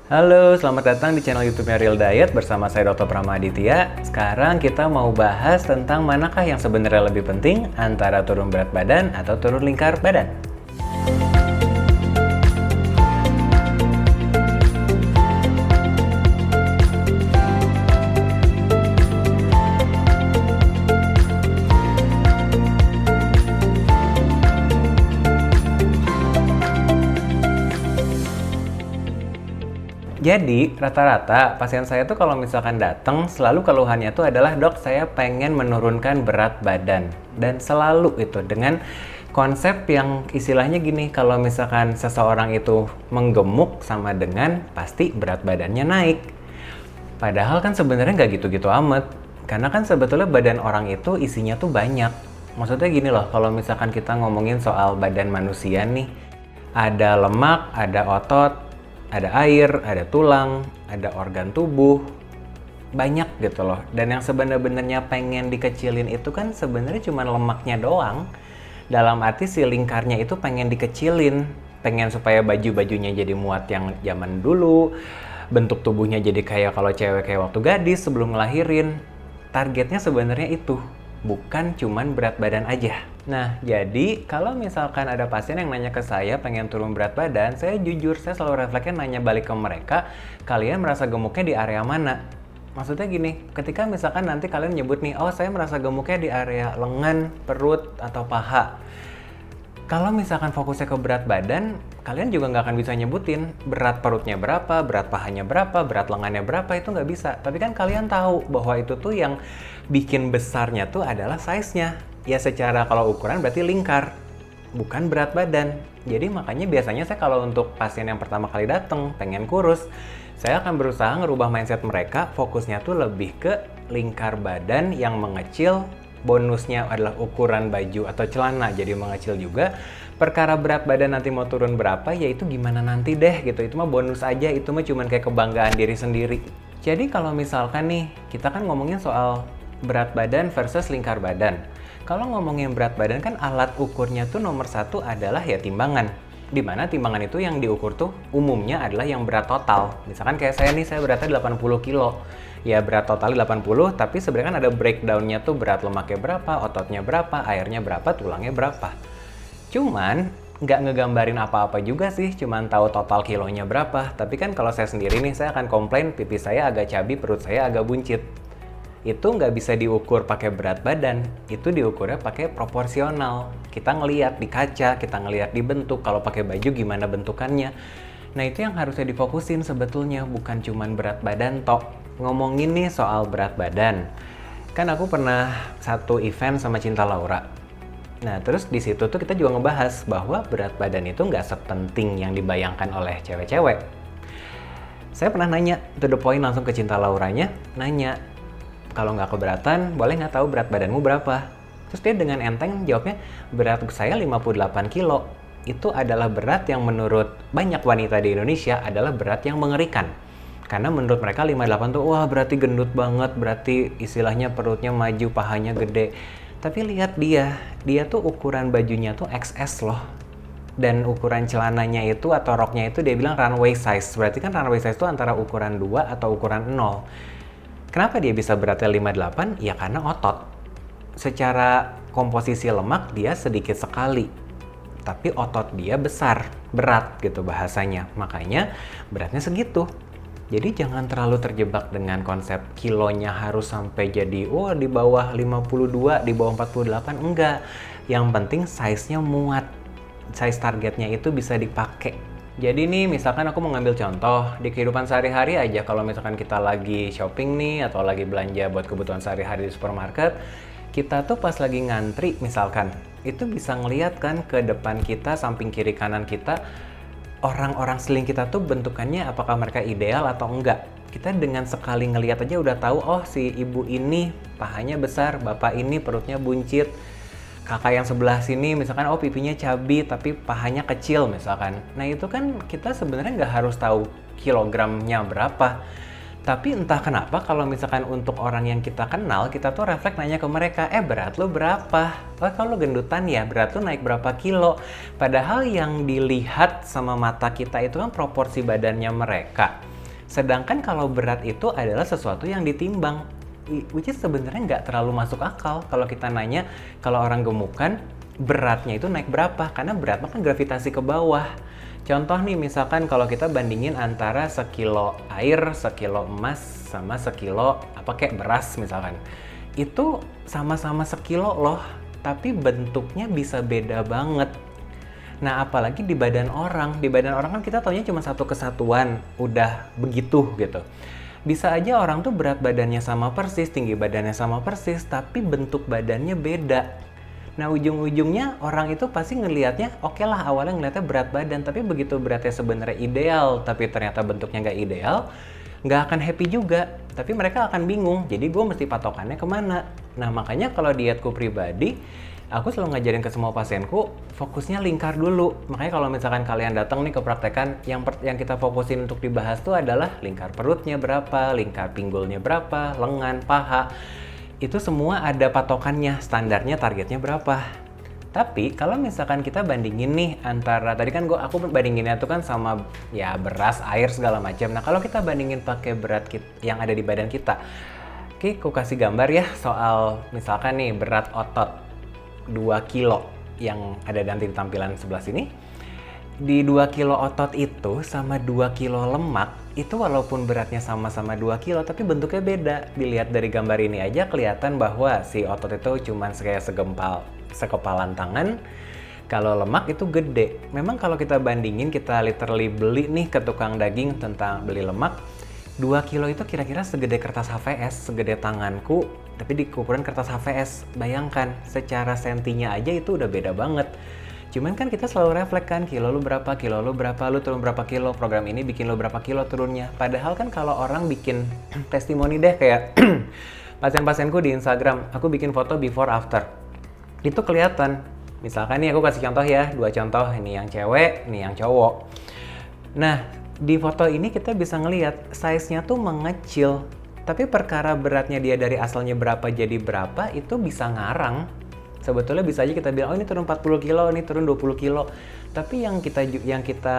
Halo, selamat datang di channel YouTube-nya Real Diet bersama saya Dr. Pramaditya. Sekarang kita mau bahas tentang manakah yang sebenarnya lebih penting antara turun berat badan atau turun lingkar badan. Jadi, rata-rata pasien saya tuh kalau misalkan datang, selalu keluhannya tuh adalah, "Dok, saya pengen menurunkan berat badan." Dan selalu itu dengan konsep yang istilahnya gini, kalau misalkan seseorang itu menggemuk sama dengan pasti berat badannya naik. Padahal kan sebenarnya nggak gitu-gitu amat. Karena kan sebetulnya badan orang itu isinya tuh banyak. Maksudnya gini loh, kalau misalkan kita ngomongin soal badan manusia nih, ada lemak, ada otot, ada air, ada tulang, ada organ tubuh, banyak gitu loh. Dan yang sebenarnya pengen dikecilin itu kan sebenarnya cuma lemaknya doang. Dalam arti si lingkarnya itu pengen dikecilin, pengen supaya baju-bajunya jadi muat yang zaman dulu, bentuk tubuhnya jadi kayak kalau cewek kayak waktu gadis sebelum ngelahirin. Targetnya sebenarnya itu, bukan cuman berat badan aja. Nah, jadi kalau misalkan ada pasien yang nanya ke saya pengen turun berat badan, saya jujur, saya selalu refleksnya nanya balik ke mereka, kalian merasa gemuknya di area mana? Maksudnya gini, ketika misalkan nanti kalian nyebut nih, oh saya merasa gemuknya di area lengan, perut, atau paha. Kalau misalkan fokusnya ke berat badan, kalian juga nggak akan bisa nyebutin berat perutnya berapa, berat pahanya berapa, berat lengannya berapa, itu nggak bisa. Tapi kan kalian tahu bahwa itu tuh yang bikin besarnya tuh adalah size-nya. Ya secara kalau ukuran berarti lingkar, bukan berat badan. Jadi makanya biasanya saya kalau untuk pasien yang pertama kali datang, pengen kurus, saya akan berusaha ngerubah mindset mereka, fokusnya tuh lebih ke lingkar badan yang mengecil. Bonusnya adalah ukuran baju atau celana jadi mengecil juga. Perkara berat badan nanti mau turun berapa, ya itu gimana nanti deh gitu. Itu mah bonus aja, itu mah cuman kayak kebanggaan diri sendiri. Jadi kalau misalkan nih, kita kan ngomongin soal berat badan versus lingkar badan. Kalau ngomongin berat badan kan alat ukurnya tuh nomor satu adalah ya timbangan. Dimana timbangan itu yang diukur tuh umumnya adalah yang berat total. Misalkan kayak saya nih, saya beratnya 80 kilo. Ya berat totalnya 80, tapi sebenarnya kan ada breakdown-nya tuh berat lemaknya berapa, ototnya berapa, airnya berapa, tulangnya berapa. Cuman nggak ngegambarin apa-apa juga sih, cuman tahu total kilonya berapa. Tapi kan kalau saya sendiri nih, saya akan komplain pipi saya agak cabi, perut saya agak buncit. Itu nggak bisa diukur pakai berat badan, itu diukurnya pakai proporsional. Kita ngelihat di kaca, kita ngelihat di bentuk, kalau pakai baju gimana bentukannya. Nah itu yang harusnya difokusin sebetulnya, bukan cuman berat badan tok. Ngomongin nih soal berat badan, kan aku pernah satu event sama Cinta Laura. Nah terus di situ tuh kita juga ngebahas bahwa berat badan itu nggak sepenting yang dibayangkan oleh cewek-cewek. Saya pernah nanya, to the point langsung ke Cinta Lauranya, nanya, kalau nggak keberatan, boleh nggak tahu berat badanmu berapa? Terus dia dengan enteng jawabnya, berat saya 58 kilo. Itu adalah berat yang menurut banyak wanita di Indonesia adalah berat yang mengerikan. Karena menurut mereka 58 tuh, wah berarti gendut banget, berarti istilahnya perutnya maju, pahanya gede. Tapi lihat dia tuh ukuran bajunya tuh XS loh. Dan ukuran celananya itu atau roknya itu dia bilang runway size. Berarti kan runway size itu antara ukuran 2 atau ukuran 0. Kenapa dia bisa beratnya 58? Ya karena otot. Secara komposisi lemak dia sedikit sekali. Tapi otot dia besar, berat gitu bahasanya. Makanya beratnya segitu. Jadi jangan terlalu terjebak dengan konsep kilonya harus sampai jadi di bawah 52, di bawah 48, enggak. Yang penting size-nya muat. Size targetnya itu bisa dipakai. Jadi nih misalkan aku mau ngambil contoh, di kehidupan sehari-hari aja kalau misalkan kita lagi shopping nih atau lagi belanja buat kebutuhan sehari-hari di supermarket, kita tuh pas lagi ngantri misalkan, itu bisa ngeliat kan ke depan kita, samping kiri kanan kita, orang-orang seling kita tuh bentukannya apakah mereka ideal atau enggak. Kita dengan sekali ngelihat aja udah tahu, oh si ibu ini pahanya besar, bapak ini perutnya buncit, kakak yang sebelah sini misalkan oh pipinya cabi tapi pahanya kecil misalkan. Nah itu kan kita sebenarnya nggak harus tahu kilogramnya berapa. Tapi entah kenapa kalau misalkan untuk orang yang kita kenal, kita tuh refleks nanya ke mereka, berat lo berapa? Oh kalau gendutan ya, berat lo naik berapa kilo? Padahal yang dilihat sama mata kita itu kan proporsi badannya mereka. Sedangkan kalau berat itu adalah sesuatu yang ditimbang, which is sebenarnya nggak terlalu masuk akal kalau kita nanya kalau orang gemukan beratnya itu naik berapa, karena berat kan gravitasi ke bawah. Contoh nih, misalkan kalau kita bandingin antara sekilo air, sekilo emas, sama sekilo kayak beras misalkan. Itu sama-sama sekilo loh, tapi bentuknya bisa beda banget. Nah, apalagi di badan orang. Di badan orang kan kita taunya cuma satu kesatuan, udah begitu gitu. Bisa aja orang tuh berat badannya sama persis, tinggi badannya sama persis, tapi bentuk badannya beda. Nah, ujung-ujungnya orang itu pasti ngelihatnya, oke lah awalnya ngelihatnya berat badan, tapi begitu beratnya sebenarnya ideal, tapi ternyata bentuknya nggak ideal, nggak akan happy juga. Tapi mereka akan bingung, jadi gue mesti patokannya kemana? Nah, makanya kalau dietku pribadi, aku selalu ngajarin ke semua pasienku, fokusnya lingkar dulu. Makanya kalau misalkan kalian datang nih ke praktekan, yang kita fokusin untuk dibahas tuh adalah lingkar perutnya berapa, lingkar pinggulnya berapa, lengan, paha. Itu semua ada patokannya, standarnya, targetnya berapa. Tapi kalau misalkan kita bandingin nih antara, tadi kan aku bandinginnya tuh kan sama ya beras, air segala macam. Nah kalau kita bandingin pakai berat yang ada di badan kita, oke, aku kasih gambar ya soal misalkan nih berat otot 2 kilo yang ada nanti di tampilan sebelah sini. Di 2 kilo otot itu sama 2 kilo lemak, itu walaupun beratnya sama-sama 2 kilo, tapi bentuknya beda. Dilihat dari gambar ini aja kelihatan bahwa si otot itu cuma kayak sekepalan tangan. Kalau lemak itu gede. Memang kalau kita bandingin, kita literally beli nih ke tukang daging tentang beli lemak, 2 kilo itu kira-kira segede kertas HVS, segede tanganku, tapi di ukuran kertas HVS. Bayangkan, secara sentinya aja itu udah beda banget. Cuman kan kita selalu refleks kan, kilo lu berapa, lu turun berapa kilo, program ini bikin lu berapa kilo turunnya. Padahal kan kalau orang bikin testimoni deh kayak pasien-pasienku di Instagram, aku bikin foto before after. Itu kelihatan. Misalkan nih aku kasih contoh ya, 2 contoh, ini yang cewek, ini yang cowok. Nah, di foto ini kita bisa ngelihat size-nya tuh mengecil. Tapi perkara beratnya dia dari asalnya berapa jadi berapa, itu bisa ngarang. Sebetulnya bisa aja kita bilang, oh ini turun 40 kilo, ini turun 20 kilo. Tapi yang kita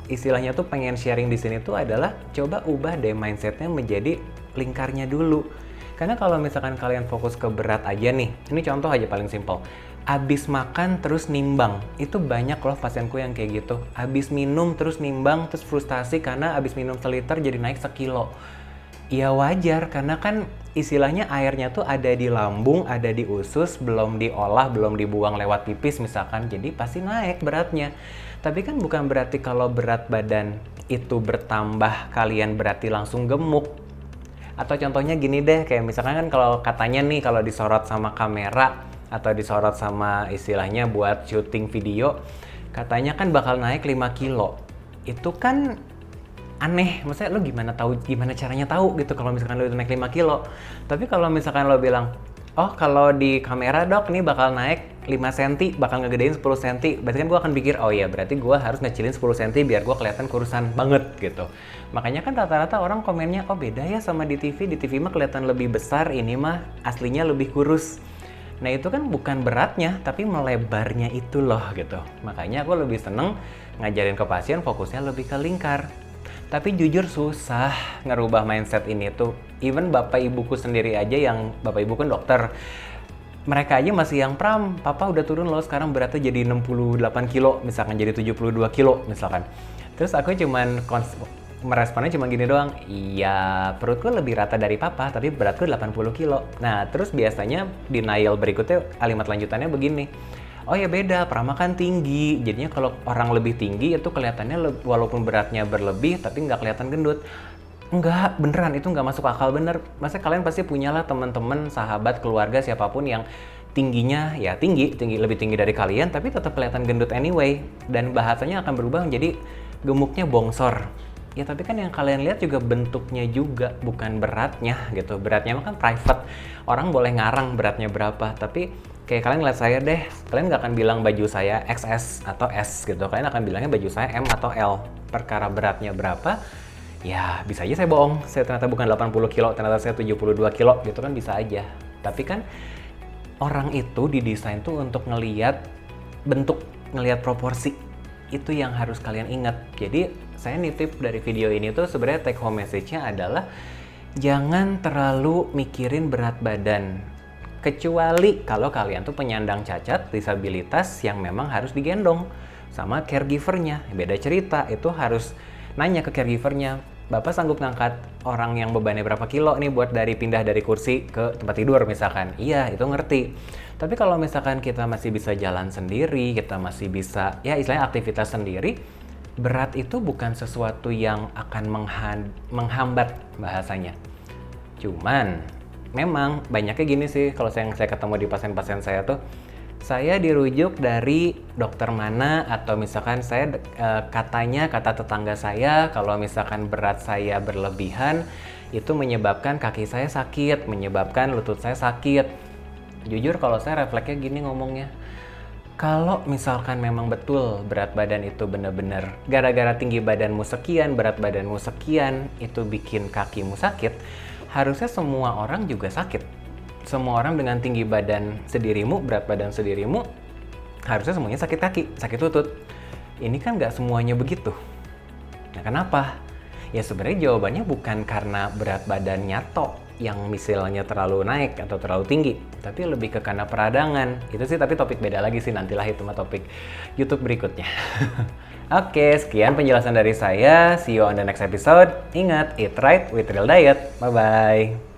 istilahnya tuh pengen sharing di sini tuh adalah coba ubah deh mindsetnya menjadi lingkarnya dulu. Karena kalau misalkan kalian fokus ke berat aja nih, ini contoh aja paling simpel. Abis makan terus nimbang, itu banyak loh pasienku yang kayak gitu. Abis minum terus nimbang, terus frustasi karena abis minum seliter jadi naik sekilo. Ya wajar, karena kan istilahnya airnya tuh ada di lambung, ada di usus, belum diolah, belum dibuang lewat pipis misalkan, jadi pasti naik beratnya. Tapi kan bukan berarti kalau berat badan itu bertambah, kalian berarti langsung gemuk. Atau contohnya gini deh, kayak misalkan kan kalau katanya nih, kalau disorot sama kamera, atau disorot sama istilahnya buat syuting video, katanya kan bakal naik 5 kilo. Itu kan aneh, maksudnya lo gimana caranya tahu gitu kalau misalkan lo itu naik 5 kilo. Tapi kalau misalkan lo bilang, oh kalau di kamera dok ini bakal naik 5 cm, bakal ngegedein 10 cm, berarti kan gue akan pikir, oh iya berarti gue harus ngecilin 10 cm biar gue kelihatan kurusan banget gitu. Makanya kan rata-rata orang komennya, oh beda ya sama di TV mah kelihatan lebih besar, ini mah aslinya lebih kurus. Nah itu kan bukan beratnya, tapi melebarnya itu loh gitu. Makanya aku lebih seneng ngajarin ke pasien fokusnya lebih ke lingkar. Tapi jujur susah ngerubah mindset ini tuh. Even bapak ibuku sendiri aja, yang bapak ibu kan dokter, mereka aja masih yang pram, papa udah turun loh sekarang beratnya jadi 68 kilo, misalkan jadi 72 kilo misalkan. Terus aku cuman meresponnya cuma gini doang, iya perutku lebih rata dari papa, tapi beratku 80 kilo. Nah terus biasanya denial berikutnya, kalimat lanjutannya begini, oh ya beda, Prama kan tinggi, jadinya kalau orang lebih tinggi itu kelihatannya walaupun beratnya berlebih tapi nggak kelihatan gendut. Enggak, beneran itu nggak masuk akal bener. Maksudnya kalian pasti punyalah teman-teman, sahabat, keluarga, siapapun yang tingginya ya tinggi lebih tinggi dari kalian tapi tetap kelihatan gendut anyway, dan bahasanya akan berubah menjadi gemuknya bongsor. Ya tapi kan yang kalian lihat juga bentuknya juga, bukan beratnya gitu. Beratnya mah kan private, orang boleh ngarang beratnya berapa, tapi kayak kalian lihat saya deh, kalian nggak akan bilang baju saya XS atau S gitu, kalian akan bilangnya baju saya M atau L. Perkara beratnya berapa, ya bisa aja saya bohong, saya ternyata bukan 80 kilo, ternyata saya 72 kilo gitu kan bisa aja. Tapi kan orang itu didesain tuh untuk ngelihat bentuk, ngelihat proporsi. Itu yang harus kalian ingat. Jadi saya nitip dari video ini tuh sebenarnya take home message-nya adalah jangan terlalu mikirin berat badan. Kecuali kalau kalian tuh penyandang cacat, disabilitas yang memang harus digendong sama caregivernya. Beda cerita, itu harus nanya ke caregivernya, Bapak sanggup ngangkat orang yang bebannya berapa kilo nih buat pindah dari kursi ke tempat tidur misalkan. Iya, itu ngerti. Tapi kalau misalkan kita masih bisa jalan sendiri, kita masih bisa ya istilahnya aktivitas sendiri, berat itu bukan sesuatu yang akan menghambat bahasanya. Cuman memang banyaknya gini sih kalau saya ketemu di pasien-pasien saya tuh, saya dirujuk dari dokter mana atau misalkan saya kata tetangga saya kalau misalkan berat saya berlebihan itu menyebabkan kaki saya sakit, menyebabkan lutut saya sakit. Jujur kalau saya refleksnya gini ngomongnya, kalau misalkan memang betul berat badan itu benar-benar gara-gara tinggi badanmu sekian, berat badanmu sekian itu bikin kakimu sakit, harusnya semua orang juga sakit. Semua orang dengan tinggi badan sedirimu, berat badan sedirimu, harusnya semuanya sakit kaki, sakit lutut. Ini kan nggak semuanya begitu. Nah kenapa? Ya sebenarnya jawabannya bukan karena berat badannya tok yang misalnya terlalu naik atau terlalu tinggi, tapi lebih ke karena peradangan. Itu sih tapi topik beda lagi sih, nantilah itu mah topik YouTube berikutnya. Oke, sekian penjelasan dari saya. See you on the next episode. Ingat, eat right with real diet. Bye-bye.